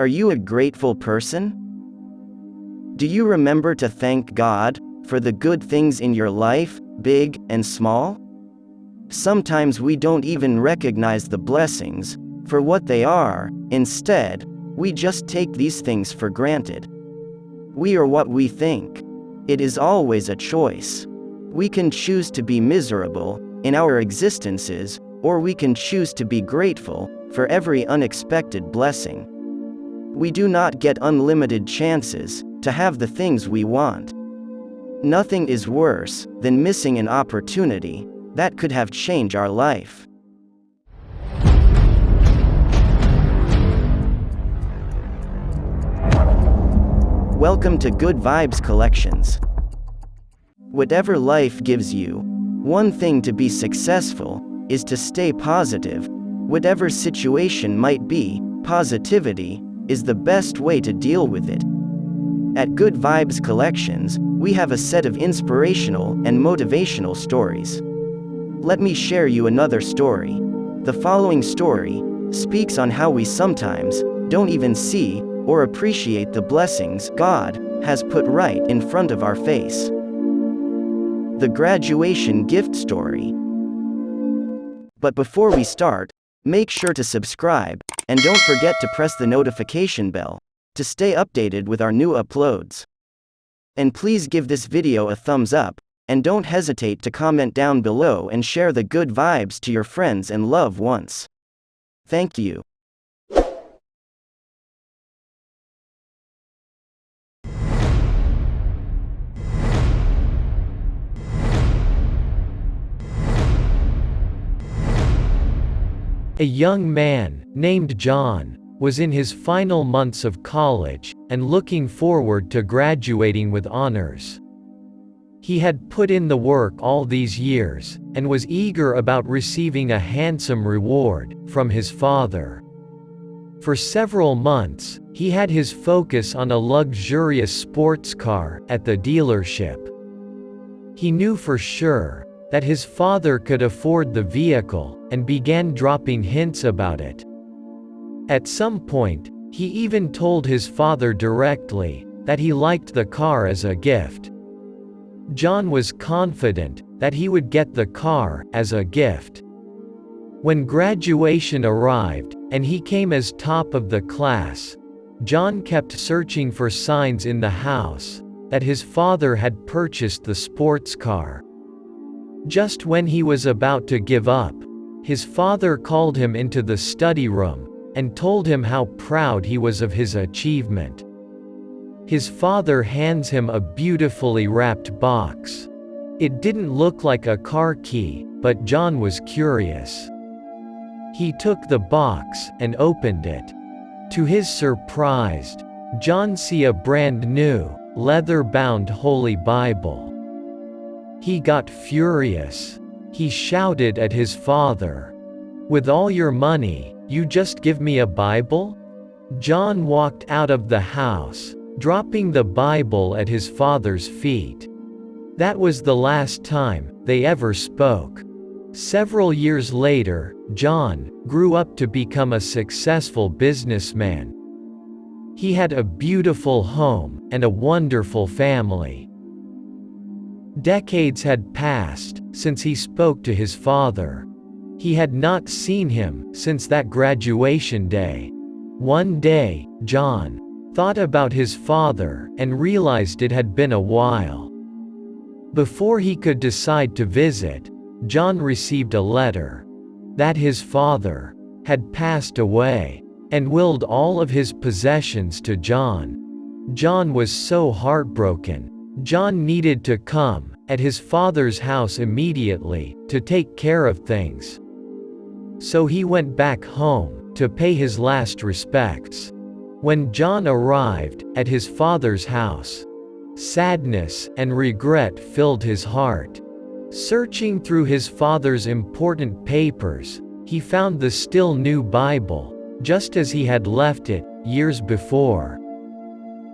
Are you a grateful person? Do you remember to thank God for the good things in your life, big and small? Sometimes we don't even recognize the blessings for what they are. Instead, we just take these things for granted. We are what we think. It is always a choice. We can choose to be miserable in our existences, or we can choose to be grateful for every unexpected blessing. We do not get unlimited chances to have the things we want. Nothing is worse than missing an opportunity that could have changed our life. Welcome to Good Vibes Collections. Whatever life gives you, one thing to be successful is to stay positive. Whatever situation might be, positivity is the best way to deal with it. At Good Vibes Collections, we have a set of inspirational and motivational stories. Let me share you another story. The following story speaks on how we sometimes don't even see or appreciate the blessings God has put right in front of our face. The graduation gift story. But before we start, make sure to subscribe, and don't forget to press the notification bell to stay updated with our new uploads. And please give this video a thumbs up, and don't hesitate to comment down below and share the good vibes to your friends and loved ones. Thank you. A young man, named John, was in his final months of college, and looking forward to graduating with honors. He had put in the work all these years, and was eager about receiving a handsome reward from his father. For several months, he had his focus on a luxurious sports car at the dealership. He knew for sure that his father could afford the vehicle, and began dropping hints about it. At some point, he even told his father directly that he liked the car as a gift. John was confident that he would get the car as a gift. When graduation arrived, and he came as top of the class, John kept searching for signs in the house that his father had purchased the sports car. Just when he was about to give up, his father called him into the study room and told him how proud he was of his achievement. His father hands him a beautifully wrapped box. It didn't look like a car key, but John was curious. He took the box and opened it. To his surprise, John saw a brand new, leather-bound Holy Bible. He got furious. He shouted at his father, "With all your money, you just give me a Bible?" John walked out of the house, dropping the Bible at his father's feet. That was the last time they ever spoke. Several years later, John grew up to become a successful businessman. He had a beautiful home and a wonderful family. Decades had passed since he spoke to his father. He had not seen him since that graduation day. One day, John thought about his father and realized it had been a while. Before he could decide to visit, John received a letter that his father had passed away and willed all of his possessions to John. John was so heartbroken. John needed to come at his father's house immediately to take care of things. So he went back home to pay his last respects. When John arrived at his father's house, sadness and regret filled his heart. Searching through his father's important papers, he found the still new Bible, just as he had left it years before.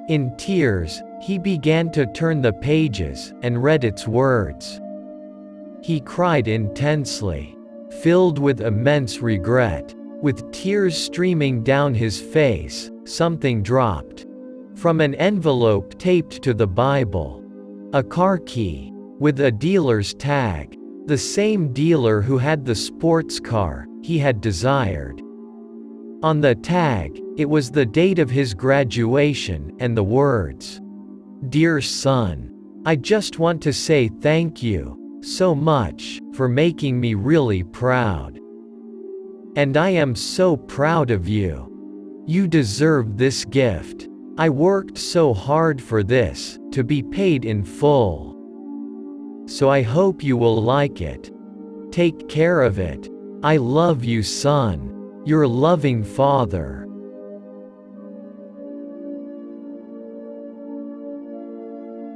In tears, he began to turn the pages and read its words. He cried intensely, filled with immense regret. With tears streaming down his face, something dropped from an envelope taped to the Bible. A car key with a dealer's tag. The same dealer who had the sports car he had desired. On the tag, it was the date of his graduation and the words, "Dear son, I just want to say thank you so much for making me really proud. And I am so proud of you. You deserve this gift. I worked so hard for this, to be paid in full. So I hope you will like it. Take care of it. I love you, son. Your loving father."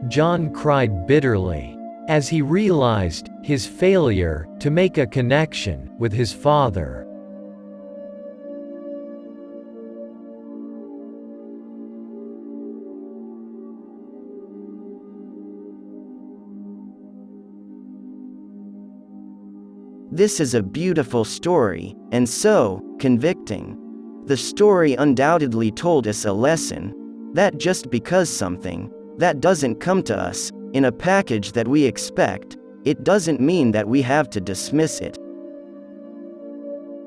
John cried bitterly as he realized his failure to make a connection with his father. This is a beautiful story, and so convicting. The story undoubtedly told us a lesson that just because something that doesn't come to us in a package that we expect, it doesn't mean that we have to dismiss it.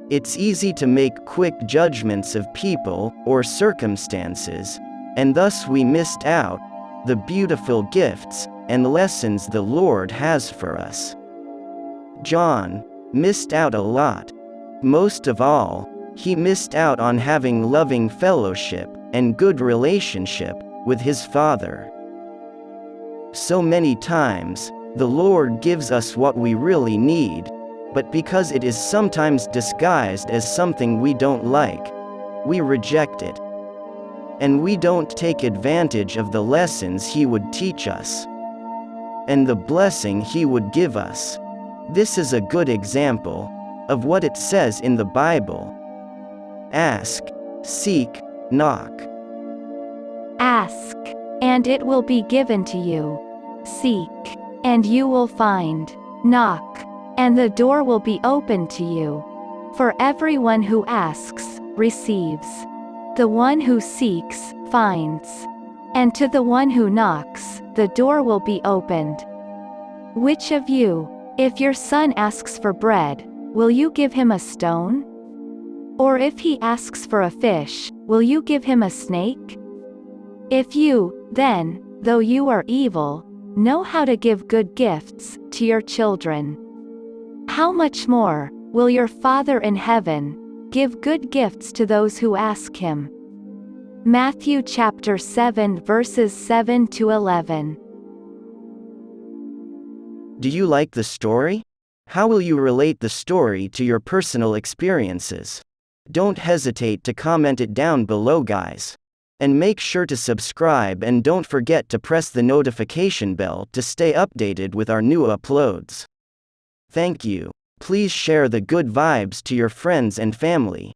It's easy to make quick judgments of people or circumstances, and thus we missed out the beautiful gifts and lessons the Lord has for us. John missed out a lot. Most of all, he missed out on having loving fellowship and good relationship with his Father. So many times, the Lord gives us what we really need, but because it is sometimes disguised as something we don't like, we reject it. And we don't take advantage of the lessons He would teach us and the blessing He would give us. This is a good example of what it says in the Bible. Ask, seek, knock. Ask, and it will be given to you. Seek, and you will find. Knock, and the door will be opened to you. For everyone who asks, receives. The one who seeks, finds. And to the one who knocks, the door will be opened. Which of you, if your son asks for bread, will you give him a stone? Or if he asks for a fish, will you give him a snake? If you, then, though you are evil, know how to give good gifts to your children, how much more will your Father in heaven give good gifts to those who ask him? Matthew chapter 7 verses 7 to 11. Do you like the story? How will you relate the story to your personal experiences? Don't hesitate to comment it down below, guys. And make sure to subscribe and don't forget to press the notification bell to stay updated with our new uploads. Thank you. Please share the good vibes to your friends and family.